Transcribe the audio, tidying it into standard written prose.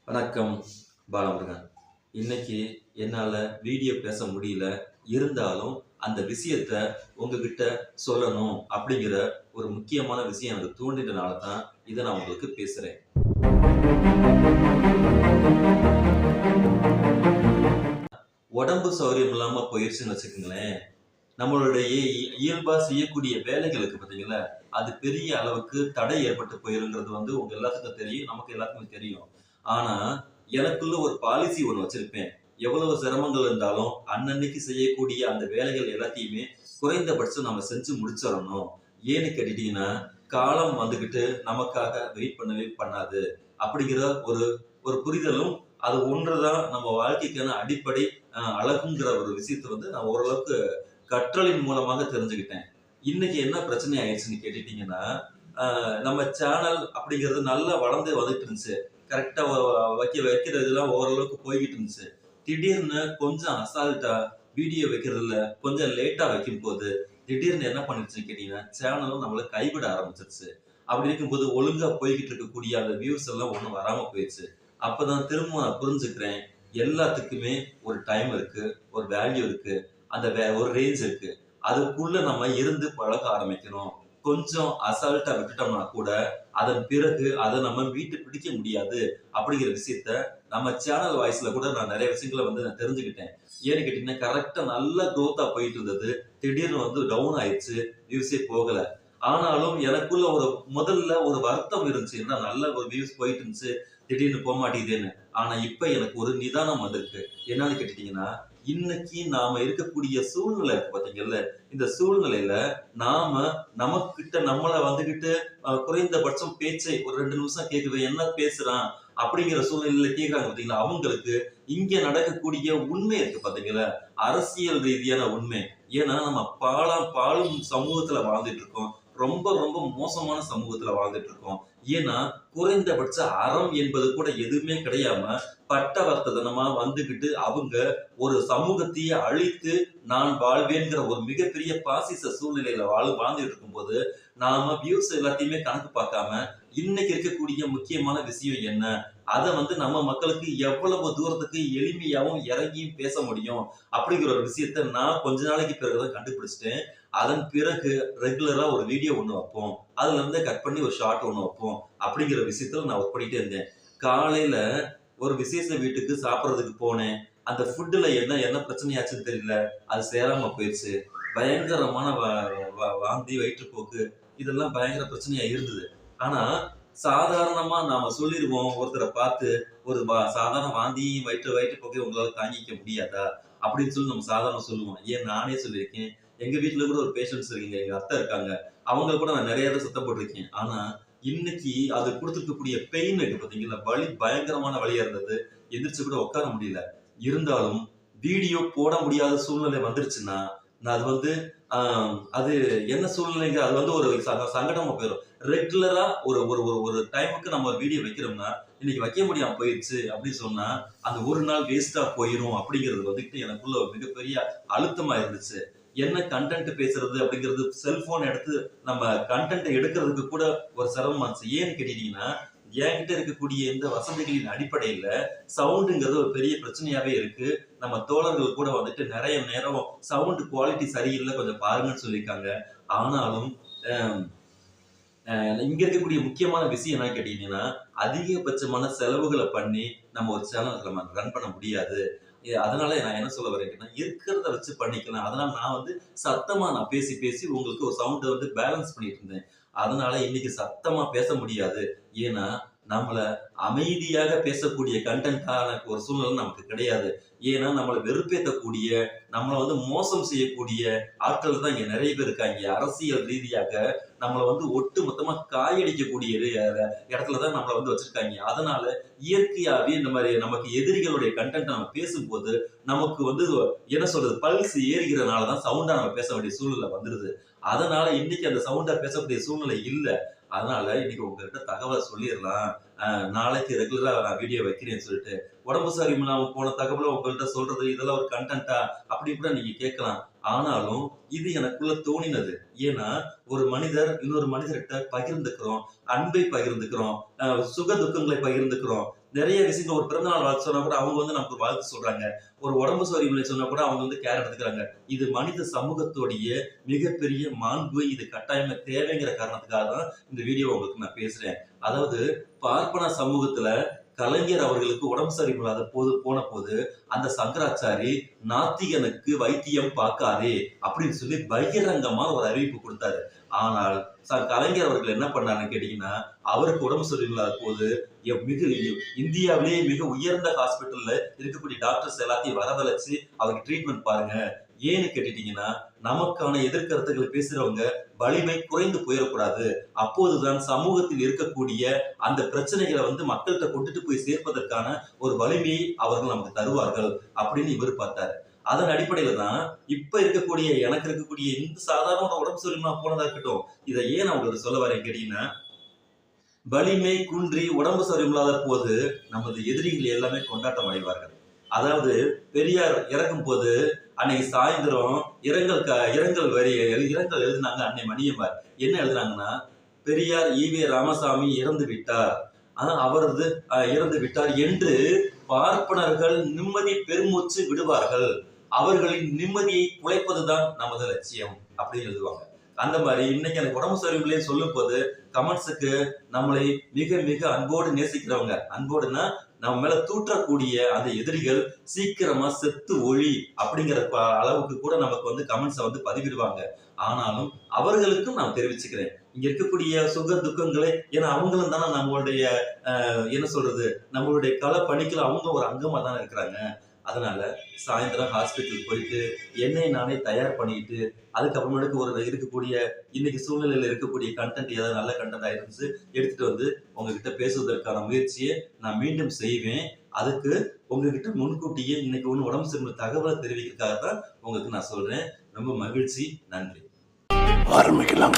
வணக்கம் பாலமுருகன். இன்னைக்கு என்னால் வீடியோ பேச முடியல. இருந்தாலும் அந்த விஷயத்த உங்ககிட்ட சொல்லணும் அப்படிங்கிற ஒரு முக்கியமான விஷயம் எனக்கு தூண்டினால தான் இதை நான் உங்களுக்கு பேசுகிறேன். உடம்பு சௌகரியம் இல்லாமல் போயிடுச்சுன்னு வச்சுக்கோங்களேன், நம்மளுடைய இயல்பா செய்யக்கூடிய வேலைகளுக்கு பார்த்தீங்களா, அது பெரிய அளவுக்கு தடை ஏற்பட்டு போயிருங்கிறது உங்க எல்லாத்துக்கும் தெரியும், நமக்கு எல்லாத்துக்குமே தெரியும். ஆனா எனக்குள்ள ஒரு பாலிசி ஒண்ணு வச்சிருப்பேன். எவ்வளவு சிரமங்கள் இருந்தாலும் அன்னன்னைக்கு செய்யக்கூடிய அந்த வேலைகள் எல்லாத்தையுமே குறைந்தபட்சம் நம்ம செஞ்சு முடிச்சிடணும். ஏன்னு கேட்டுட்டீங்கன்னா, காலம் வந்துகிட்டு நமக்காக வெயிட் பண்ணவே பண்ணாது. அப்படிங்கிற ஒரு ஒரு புரிதலும், அது ஒன்றுதான் நம்ம வாழ்க்கைக்கான அடிப்படை அழகுங்கிற ஒரு விஷயத்த நான் ஓரளவுக்கு கற்றலின் மூலமாக தெரிஞ்சுக்கிட்டேன். இன்னைக்கு என்ன பிரச்சனை ஆயிடுச்சுன்னு கேட்டுட்டீங்கன்னா, நம்ம சேனல் அப்படிங்கிறது நல்லா வளர்ந்து வந்துட்டு இருந்துச்சு. கரெக்டா வைக்கிற இதெல்லாம் ஓரளவுக்கு போய்கிட்டு இருந்துச்சு. திடீர்னு கொஞ்சம் அசால்ட்டா வீடியோ வைக்கிறதுல கொஞ்சம் லேட்டா வைக்கும்போது, திடீர்னு என்ன பண்ணிருச்சுன்னு கேட்டீங்கன்னா, சேனலும் நம்மள கைவிட ஆரம்பிச்சிருச்சு. அப்படி இருக்கும்போது ஒழுங்கா போய்கிட்டு இருக்கக்கூடிய அந்த வியூஸ் எல்லாம் ஒண்ணும் வராம போயிருச்சு. அப்பதான் திரும்ப நான் புரிஞ்சுக்கிறேன். எல்லாத்துக்குமே ஒரு டைம் இருக்கு, ஒரு வேல்யூ இருக்கு. அந்த ஒரு ரேஞ்ச் இருக்கு. அதுக்குள்ள நம்ம இருந்து பழக ஆரம்பிக்கணும். கொஞ்சம் அசால்ட்டா விட்டுட்டோம்னா கூட, அதன் பிறகு அத நம்ம மீட்டு பிடிக்க முடியாது. அப்படிங்கிற விஷயத்த நம்ம சேனல் வாய்ஸ்ல கூட நான் நெறைய விஷயங்கள நான் தெரிஞ்சுக்கிட்டேன். ஏன்னு கேட்டீங்கன்னா, கரெக்ட்டா நல்ல குரோத்தா போயிட்டு இருந்தது. திடீர்னு டவுன் ஆயிருச்சு. வியூஸே போகல. ஆனாலும் எனக்குள்ள முதல்ல ஒரு வருத்தம் இருந்துச்சு. என்ன நல்ல ஒரு வியூஸ் போயிட்டு இருந்துச்சு. திடீர்னு போமாட்டேங்குதேன்னு. ஆனா இப்ப எனக்கு ஒரு நிதானம் வந்திருக்கு. என்னன்னு கேட்டுட்டீங்கன்னா, இன்னைக்கு நாம இருக்கக்கூடிய சூழ்நிலை இருக்கு பாத்தீங்கல்ல, இந்த சூழ்நிலையில நாம நமக்கிட்ட நம்மள வந்துகிட்டு குறைந்தபட்சம் பேச்சை ஒரு 2 நிமிஷம் கேக்குது. என்ன பேசுறான்? அப்படிங்கிற சூழ்நிலையில கேக்குறாங்க பாத்தீங்களா? அவங்களுக்கு இங்க நடக்கக்கூடிய உண்மை இருக்கு பாத்தீங்களா? அரசியல் ரீதியான உண்மை. ஏன்னா நம்ம பாழும் சமூகத்துல வாழ்ந்துட்டு இருக்கோம். ரொம்ப ரொம்ப மோசமான சமூகத்துல வாழ்ந்துட்டு இருக்கோம். ஏன்னா குறைந்தபட்ச அறம் என்பது கூட எதுவுமே கிடையாம பட்டவர்த்தனமா வந்துகிட்டு அவங்க ஒரு சமூகத்தையே அழித்து நான் வாழ்வேங்கிற ஒரு மிகப்பெரிய பாசிச சூழ்நிலையில வாழ்ந்துட்டு இருக்கும்போது நாம வியூஸ் எல்லாத்தையுமே கணக்கு பார்க்காம இன்னைக்கு இருக்கக்கூடிய முக்கியமான விஷயம் என்ன, அதை நம்ம மக்களுக்கு எவ்வளவு தூரத்துக்கு எளிமையாவும் இறங்கியும் பேச முடியும் அப்படிங்கிற ஒரு விஷயத்த நான் கொஞ்ச நாளைக்கு பிறகுதான் கண்டுபிடிச்சிட்டேன். அதன் பிறகு ரெகுலரா ஒரு வீடியோ ஒண்ணு வைப்போம், அதுல இருந்து கட் பண்ணி ஒரு ஷார்ட் ஒண்ணு வைப்போம் அப்படிங்கிற விஷயத்துல நான் ஒர்க் பண்ணிட்டே இருந்தேன். காலையில ஒரு விசேஷ வீட்டுக்கு சாப்பிடறதுக்கு போனேன். அந்த ஃபுட்ல என்ன என்ன பிரச்சனையாச்சுன்னு தெரியல. அது சேராம போயிருச்சு. பயங்கரமான வாந்தி, வயிற்றுப்போக்கு இதெல்லாம் பயங்கர பிரச்சனையா இருந்தது. ஆனா சாதாரணமா நாம சொல்லிருவோம் ஒருத்தர பார்த்து, ஒரு சாதாரண வாந்தி, வயிற்றுப்போக்கை உங்களால தாங்கிக்க முடியாதா? அப்படின்னு சொல்லி நம்ம சாதாரணமா சொல்லுவோம். ஏன் நானே சொல்லியிருக்கேன். எங்க வீட்ல கூட ஒரு பேஷண்ட்ஸ் இருக்கீங்க. எங்க அத்தை இருக்காங்க. அவங்க கூட நான் நெறைய தடவ சத்தம் போட்டுருக்கேன். ஆனா இன்னைக்கு அது குடுத்திருக்கக்கூடிய பெயின் இருக்கு பாத்தீங்களா? வலி பயங்கரமான வலியா இருந்தது. எந்திரிச்சு கூட உட்கார முடியல. இருந்தாலும் வீடியோ போட முடியாத சூழ்நிலை வந்துருச்சுன்னா, நான் அது ஆ அது என்ன சூழ்நிலைங்க அது ஒரு சங்கடமா போயிரும். ரெகுலரா ஒரு ஒரு ஒரு ஒரு டைமுக்கு நம்ம ஒரு வீடியோ வைக்கிறோம்னா, இன்னைக்கு வைக்க முடியாம போயிருச்சு அப்படின்னு சொன்னா, அந்த ஒரு நாள் வேஸ்ட்டா போயிரும் அப்படிங்கிறது எனக்குள்ள ஒரு மிகப்பெரிய அழுத்தமா இருந்துச்சு. என்ன கன்டென்ட் பேசுறது அப்படிங்கிறது செல்போன் எடுத்து நம்ம கன்டென்ட் எடுக்கிறதுக்கு கூட ஒரு சிரமமா இருந்துச்சு. ஏன்னு கேட்டீங்கன்னா, என்கிட்ட இருக்கக்கூடிய இந்த வசதிகளின் அடிப்படையில சவுண்டுங்கிறது ஒரு பெரிய பிரச்சனையாவே இருக்கு. நம்ம தோழர்கள் கூட நெறைய நேரம் சவுண்ட் குவாலிட்டி சரியில்ல கொஞ்சம் பாருங்கன்னு சொல்லியிருக்காங்க. ஆனாலும் அ அ இங்க இருக்கக்கூடிய முக்கியமான விஷயம் என்னன்னு கேட்டீங்கன்னா, அதிகபட்சமான செலவுகள பண்ணி நம்ம ஒரு சேனல் நம்ம ரன் பண்ண முடியாது. அதனால நான் என்ன சொல்ல வரேன் அப்படின்னா, இருக்கிறத வச்சு பண்ணிக்கலாம். அதனால நான் சத்தமா நான் பேசி, பேசி உங்களுக்கு ஒரு சவுண்ட பேலன்ஸ் பண்ணிட்டு இருந்தேன். அதனால இன்னைக்கு சத்தமா பேச முடியாது. ஏன்னா, நம்மள அமைதியாக பேசக்கூடிய கன்டென்ட்டான ஒரு சூழ்நிலை நமக்கு கிடையாது. ஏன்னா, நம்மள வெறுப்பேத்தக்கூடிய, நம்மள மோசம் செய்யக்கூடிய ஆட்கள் தான் இங்க நெறைய பேர் இருக்காங்க. அரசியல் ரீதியாக நம்மள ஒட்டு மொத்தமா காயடிக்கக்கூடிய இடத்துல தான் நம்மள வச்சிருக்காங்க. அதனால இயற்கையாவே இந்த மாரி நமக்கு எதிரிகளுடைய கன்டென்ட்ட நம்ம பேசும்போது, நமக்கு என்ன சொல்றது? பல்ஸ் ஏறிக்கிறனால தான் சவுண்டா நம்ம பேச வேண்டிய சூழ்நிலை வந்துருது. அதனால இன்னைக்கு அந்த சவுண்டா பேசக்கூடிய சூழ்நிலை இல்ல. அதனால இன்னைக்கு உங்ககிட்ட தகவல சொல்லிறலாம். நாளைக்கு ரெகுலரா நான் வீடியோ வைக்கிறேன்னு சொல்லிட்டு. உடம்பு சரியில்லாம போன தகவல உங்கள்ட்ட சொல்றது இதெல்லாம் ஒரு கன்டென்ட்டா? அப்படி கூட நீங்க கேட்கலாம். ஆனாலும் இது எனக்குள்ள தோணினது. ஏன்னா, ஒரு மனிதர் இன்னொரு மனிதர்கிட்ட பகிர்ந்துக்கிறோம். அன்பை பகிர்ந்துக்கிறோம். சுக துக்கங்களை பகிர்ந்துக்கிறோம். நிறைய விஷயங்கள் ஒரு பிறந்தநாள் வாழ்த்து சொன்னா கூட அவங்க வந்து நமக்கு ஒரு வாழ்த்து சொல்றாங்க. ஒரு உடம்பு சரியில்லை சொன்னா கூட அவங்க வந்து கேர் எடுத்துக்கிறாங்க. இது மனித சமூகத்துடைய மிகப்பெரிய மாண்பு. இது கட்டாயமா தேவைங்கிற காரணத்துக்காக தான் இந்த வீடியோ உங்களுக்கு நான் பேசுறேன். அதாவது பார்ப்பன சமூகத்துல கலைஞர் அவர்களுக்கு உடம்பு சரியில்லாத போன போது அந்த சங்கராச்சாரி நாத்திகனுக்கு வைத்தியம் பார்க்காதே அப்படின்னு சொல்லி பகிரங்கமா ஒரு அறிவிப்பு கொடுத்தாரு. ஆனால் கலைஞர் அவர்கள் என்ன பண்ணாருன்னு கேட்டீங்கன்னா, அவருக்கு உடம்பு சரியில்லாத போது மிக இந்தியாவிலேயே மிக உயர்ந்த ஹாஸ்பிட்டல்ல இருக்கக்கூடிய டாக்டர்ஸ் எல்லாத்தையும் வரவழைச்சு அவருக்கு ட்ரீட்மெண்ட் பாருங்க. ஏன்னு கேட்டுட்டீங்கன்னா, நமக்கான எதிர்கருத்துக்களை பேசுறவங்க வலிமை குறைந்து போயிடக்கூடாது. அப்போதுதான் சமூகத்தில் இருக்கக்கூடிய அந்த பிரச்சனைகளை வந்து மக்கள்கிட்ட கொண்டுட்டு போய் சேர்ப்பதற்கான ஒரு வலிமையை அவர்கள் நமக்கு தருவார்கள் அப்படின்னு இவர் பார்த்தாரு. அதன் அடிப்படையில தான் இப்ப இருக்கக்கூடிய எனக்கு இருக்கக்கூடிய இந்த சாதாரண உடம்பு சரியில்லாம போனதா இருக்கட்டும். இதை ஏன் நான் உங்களுக்கு சொல்ல வரேன் கேட்டீங்கன்னா, வலிமை குன்றி உடம்பு சரியில்லாத போது நமது எதிரிகள் எல்லாமே கொண்டாட்டம் அடைவார்கள். அதாவது பெரியார் இறக்கும் போது அன்னைக்கு சாயந்தரம் இரங்கல் எழுதினாங்க அன்னை மணியம்மாள். என்ன எழுதுனாங்கன்னா, பெரியார் ஈவே ராமசாமி இறந்து விட்டார், அவரது இறந்து விட்டார் என்று பார்ப்பனர்கள் நிம்மதி பெருமூச்சு விடுவார்கள். அவர்களின் நிம்மதியை குலைப்பதுதான் நமது லட்சியம் அப்படின்னு எழுதுவாங்க. அந்த மாதிரி இன்னைக்கு எனக்கு உடம்பு சரியில்லை சொல்லும் போது கமெண்ட்ஸுக்கு நம்மளை மிக மிக அன்போடு நேசிக்கிறவங்க, அன்போடுனா நம்ம மேல தூற்றக்கூடிய அந்த எதிரிகள் சீக்கிரமா செத்து ஒழி அப்படிங்கிற அளவுக்கு கூட நமக்கு வந்து கமெண்ட்ஸை வந்து பதிவிடுவாங்க. ஆனாலும் அவர்களுக்கும் நான் தெரிவிச்சுக்கிறேன், இங்க இருக்கக்கூடிய சுக துக்கங்களை, ஏன்னா அவங்களும் தானே நம்மளுடைய என்ன சொல்றது, நம்மளுடைய கள பணிக்குள்ள அவங்க ஒரு அங்கமா தானே இருக்கிறாங்க. அதனால சாயந்தரம் ஹாஸ்பிட்டல் போயிட்டு என்னை நானே தயார் பண்ணிட்டு அதுக்கப்புறமேட்டுக்கு ஒரு இருக்கக்கூடிய இன்னைக்கு சூழ்நிலையில இருக்கக்கூடிய கண்டென்ட் ஏதாவது நல்ல கண்டென்ட் ஆயிருந்துச்சு எடுத்துட்டு வந்து உங்ககிட்ட பேசுவதற்கான முயற்சியை நான் மீண்டும் செய்வேன். அதுக்கு உங்ககிட்ட முன்கூட்டியே இன்னைக்கு ஒண்ணு உடம்பு சரியில்லை தகவலை தெரிவிக்கிறதுக்காக தான் உங்களுக்கு நான் சொல்றேன். ரொம்ப மகிழ்ச்சி. நன்றி. ஆரம்பிக்கலாம்.